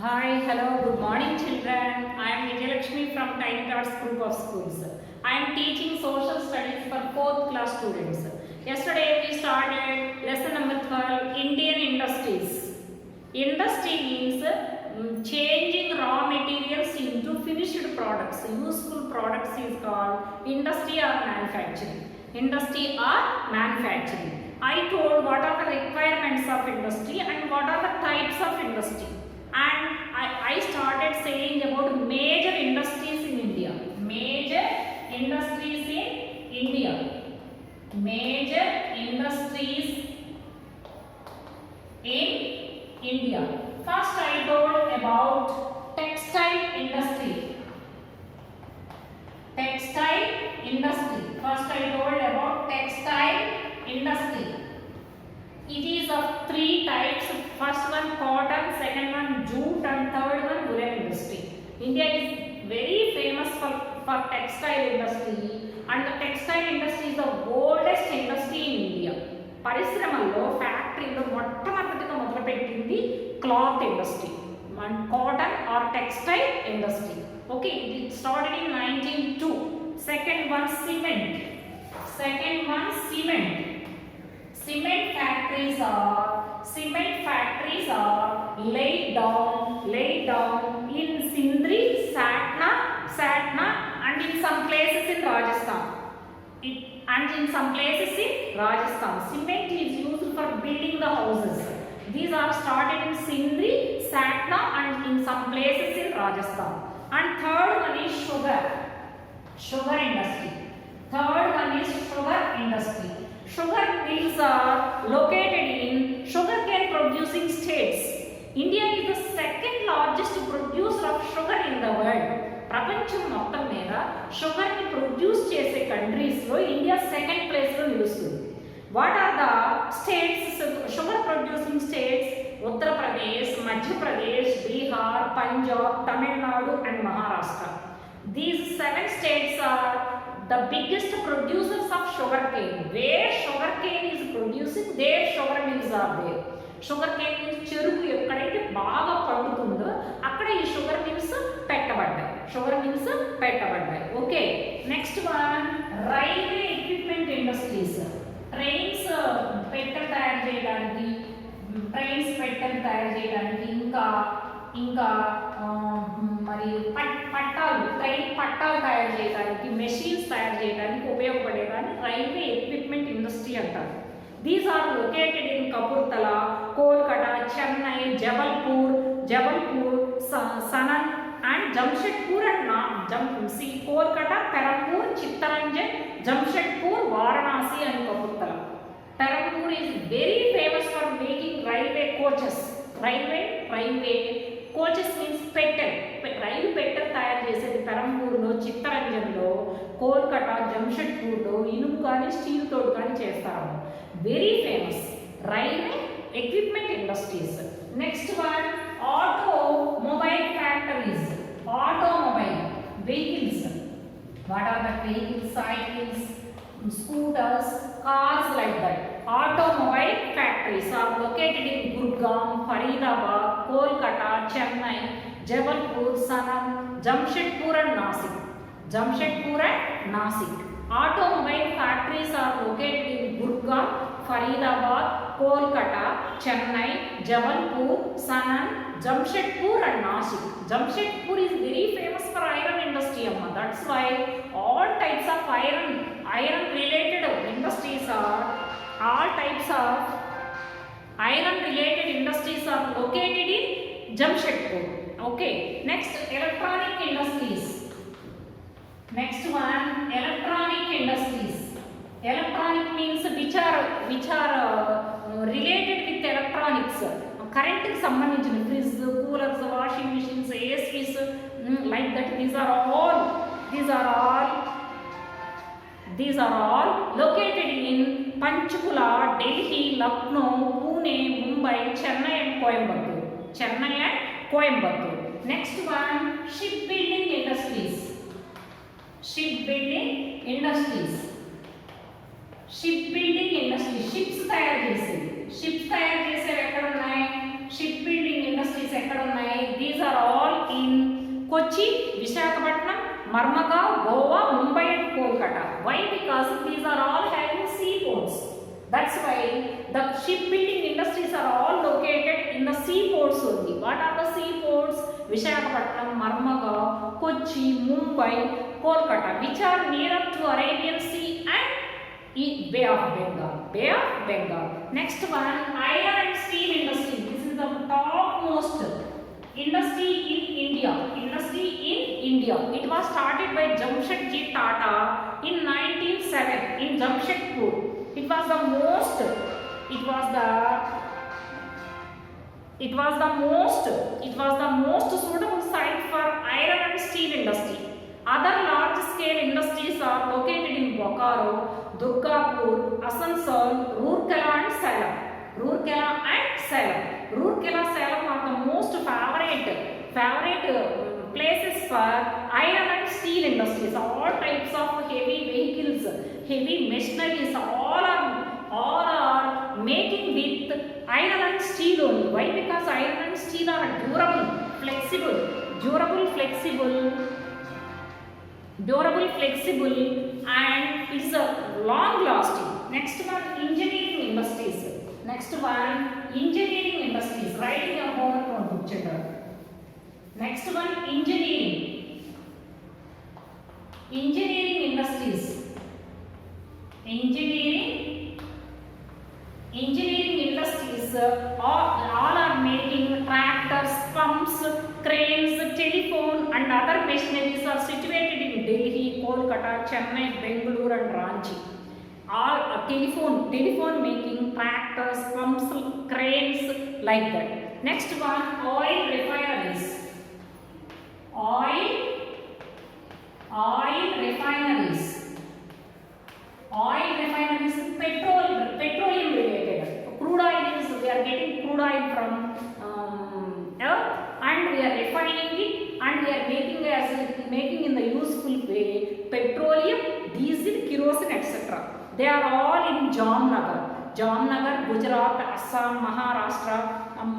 Hi, hello, good morning children. I am Vijayalakshmi from Tiny Tots Group of Schools. I am teaching social studies for 4th class students. Yesterday we started lesson number 12, Indian industries. Industry means changing raw materials into finished products. Useful products is called industry or manufacturing. Industry or manufacturing. I told what are the requirements of industry and what are the types of industry. And I started saying about major industries in India. Major industries in India. Major industries in India. First I told about textile industry. Textile industry. First I told about textile industry. It is of 3 types. First one cotton, second one jute and third one woolen industry. India is very famous for textile industry and the textile industry is the oldest industry in India. పరిశ్రమల్లో ఫ్యాక్టరీలో మొట్టమొదటిగా మొదలుపెట్టింది cloth industry and cotton or textile industry. Okay, it started in 1902. Second one cement. Cement factories are laid down in Sindri, Satna and in some places in Rajasthan. Cement is used for building the houses. These are started in Sindri, Satna and in some places in Rajasthan. And third one is sugar industry. Sugar mills are located in sugarcane producing states. India is the second largest producer of sugar in the world. ప్రపంచం మొత్తం మీద sugar ని produce చేసే countries లో India second place లో నిలుస్తుంది. What are the states sugar producing states? Uttar Pradesh, Madhya Pradesh, Bihar, Punjab, Tamil Nadu and Maharashtra. These 7 states are the biggest producers of sugarcane. Where sugarcane is producing, there sugar mills are there. Sugarcane means చెరుకు ఎక్కడైతే బాగా పండుతుందో అక్కడ ఈ sugar mills పెట్టబడ్డాయి. Okay, next one railway equipment industries. Trains పెట్టెలు తయారు చేయడానికి, ఇంకా మరి ట్రైన్ పట్టాలు తయారు చేయడానికి, మెషిన్స్ తయారు చేయడానికి ఉపయోగపడేదాన్ని రైల్వే ఎక్విప్మెంట్ ఇండస్ట్రీ అంటారు. These are located in Kapurthala, Kolkata, Chennai, Jabalpur, సనన్ and Jamshedpur and Kolkata, Perambur, Chittaranjan, Jamshedpur, Varanasi and Kapurthala. Perampur is very famous for making railway coaches. Railway coaches means పెట్టెలు. రైలు పెట్టెలు తయారు చేసేది పెరంపూర్లో, చిత్తరంజన్లో, కోల్కతా, జంషెడ్పూర్లో ఇనుము కానీ స్టీల్ తోడు కానీ చేస్తారు. Very famous railway equipment industries. Next one automobile factories. Automobile vehicles. What are the vehicles? Cycles, scooters, cars like that. Automobile factories are located in Gurgaon, Faridabad, Kolkata, Chennai, Jabalpur, Sanand, Jamshedpur and Nasik. Automobile factories are located in Gurgaon, Faridabad, Kolkata, Chennai, Jabalpur, Sanand, Jamshedpur and Nasik. Jamshedpur is very famous for iron industry. That's why all types of iron related industries are located in Jamshedpur. Okay, next electronic industries. Next one electronic industries. Electronic means which are related with electronics. Current కి సంబంధించిన fridge, coolers, washing machines, ACs like that. These are all located in Panchkula, Delhi, Lucknow, Pune, Mumbai, Chennai and Coimbatore. Next one shipbuilding industries. Ships తయారు చేసేవి ఎక్కడ ఉన్నాయి? Ship building industries ఎక్కడ ఉన్నాయి? These Kochi, Visakhapatnam, Marmagaon, Goa, Mumbai and Kolkata. Why? Because these are all having seaports. That's why the shipbuilding industries are all located in the seaports only. What are the seaports? Visakhapatnam, Marmagaon, Kochi, Mumbai, Kolkata, which are nearer to Arabian Sea and Bay of Bengal. Bay of Bengal. Next one, iron and steel industry. This is the topmost industry in India. Industry in India. It was started by Jamshedji Tata in 1907 in Jamshedpur. It was the most suitable site for iron and steel industry. Other large scale industries are located in Bokaro, Durgapur, Asansol, Rourkela and Salem. Rourkela, Salem are the most favorite places for iron and steel industries. All types of heavy vehicles, heavy machineries, all are making with iron and steel only. Why? Because iron and steel are durable, flexible, and it's a long lasting. Next one, engineering industries. Write in your homework notebook, children. Next one, engineering industries. Engineering industries all are making tractors, pumps, cranes, telephone and other machineries are situated in Delhi, Kolkata, Chennai, Bengaluru and Ranchi. All telephone making, tractors, pumps, cranes, like that. Next one, oil refineries. Petroleum related. Crude oil is, we are getting crude oil from earth and we are refining it and we are making in the useful way petroleum, diesel, kerosene, etc. They are all in Jamnagar, Gujarat, Assam, Maharashtra,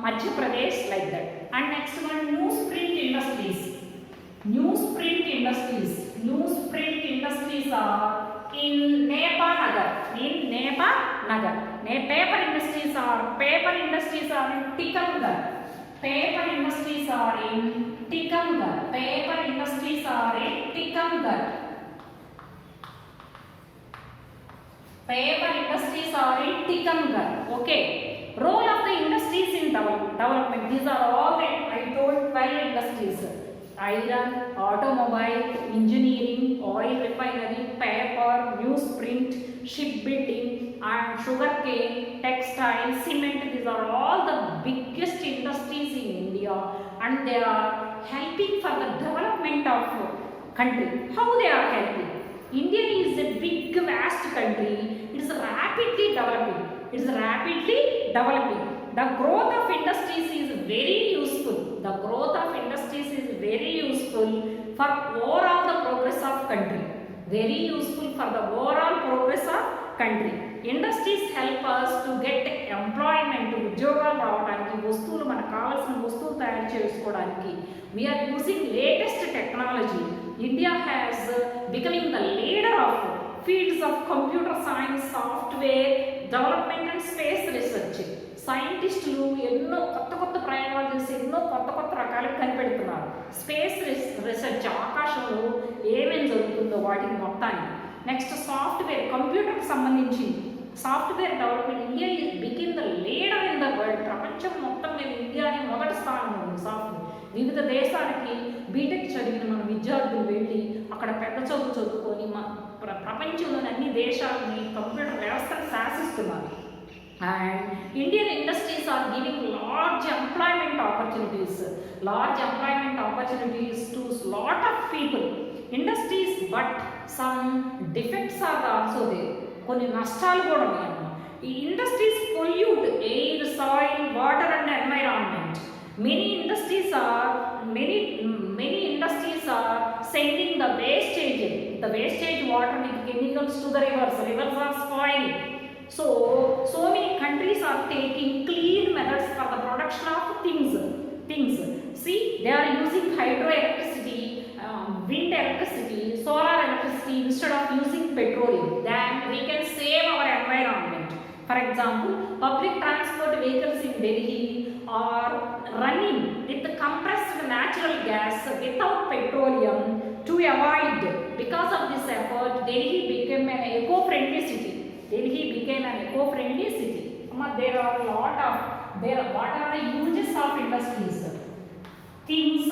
Madhya Pradesh, like that. And next one, newsprint industries are in Nepanagar. Paper industries are in Tikamgarh. Paper industries are in Tikamgarh. Okay. Role of the industries in development. These are all that I told 12 industries. Iron, automobile, engineering, oil refinery, paper, newsprint, shipbuilding and sugarcane, textile, cement. These are all the biggest industries in India and they are helping for the development of country. How they are helping? India is a big vast country. It is rapidly developing. The growth of industries is very useful. For overall the progress of country. Industries help us to get employment, ఉద్యోగాలు రావడానికి, వస్తువులు మనకు కావాల్సిన వస్తువులు తయారు చేసుకోవడానికి. We are using latest technology. India has becoming the leader of fields of computer science, software development and space research. సైంటిస్టులు ఎన్నో కొత్త ప్రయోగాలు చేసి ఎన్నో కొత్త రకాలు కనిపెడుతున్నారు. స్పేస్ రీసెర్చ్, ఆకాశంలో ఏమేమి జరుగుతుందో వాటిని మొత్తాన్ని. నెక్స్ట్ సాఫ్ట్వేర్, కంప్యూటర్కి సంబంధించి software development. India begin the leader in the world. ప్రపంచం మొత్తం మీద ఇండియాని మొదటి స్థానంలో ఉంది సాఫ్ట్వేర్. వివిధ దేశాలకి బీటెక్ చదివిన మన విద్యార్థులు వెళ్ళి అక్కడ పెద్ద చదువు చదువుకొని ప్రపంచంలోని అన్ని దేశాలని కంప్యూటర్ వ్యవస్థను శాసిస్తున్నారు. And Indian industries are giving large employment opportunities to lot of people. Industries, but some defects are also there. కొన్ని నష్టాలు కూడా ఉన్నాయి. ఈ industries pollute air, soil, water and environment. Many industries are sending the wastage water with chemicals to the rivers. Rivers are spoiling. So many countries are taking clean methods for the production of things. See, they are using hydroelectricity, For example, public transport vehicles in Delhi are running with compressed natural gas without petroleum to avoid. Because of this effort, Delhi became an eco-friendly city. Delhi became an eco-friendly city. There are a lot of what are the uses of industries? Things,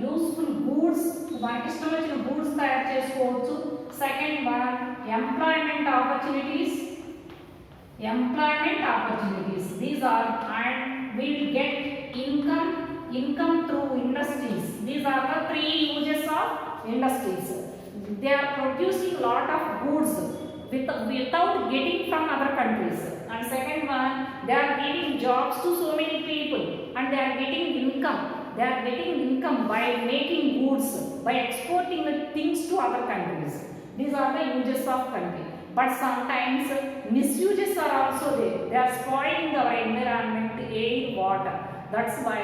useful goods, మనకి ఇష్టం వచ్చిన goods తయారు చేసుకోవచ్చు. Second one, employment opportunities. These are, and we will get income through industries. These are the three uses of industries. They are producing lot of goods without getting from other countries. And second one, they are giving jobs to so many people, and they are getting income. They are getting income by making goods, by exporting the things to other countries. These are the uses of country. But sometimes misuses are also there. They are spoiling our environment, air, water. That's why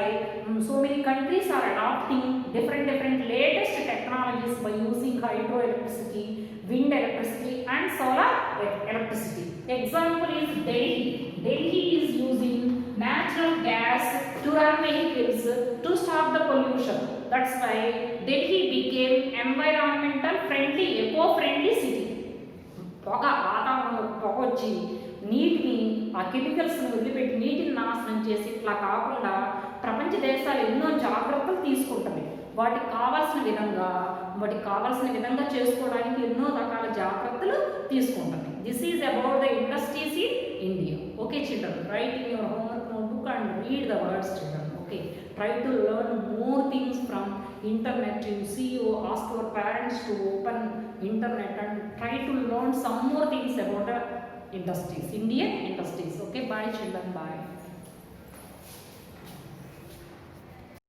so many countries are adopting different latest technologies by using hydroelectricity, wind electricity and solar electricity. Example is Delhi. Delhi is using natural gas to run vehicles to stop the pollution. That's why Delhi became environmental friendly, eco-friendly city. పొగ వాతావరణంలో పొగ వచ్చి నీటిని ఆ కెమికల్స్ని వదిలిపెట్టి నీటిని నాశనం చేసి ఇట్లా కాకుండా ప్రపంచ దేశాలు ఎన్నో జాగ్రత్తలు తీసుకుంటాయి. వాటికి కావాల్సిన విధంగా చేసుకోవడానికి ఎన్నో రకాల జాగ్రత్తలు తీసుకుంటాయి. This is about the industries in India. Okay children, right in your homework notebook and read the words children. Okay, try to learn more things from internet. You see, you ask your parents to open internet and try to learn some more things about the industries, Indian industries. Okay, bye children, bye.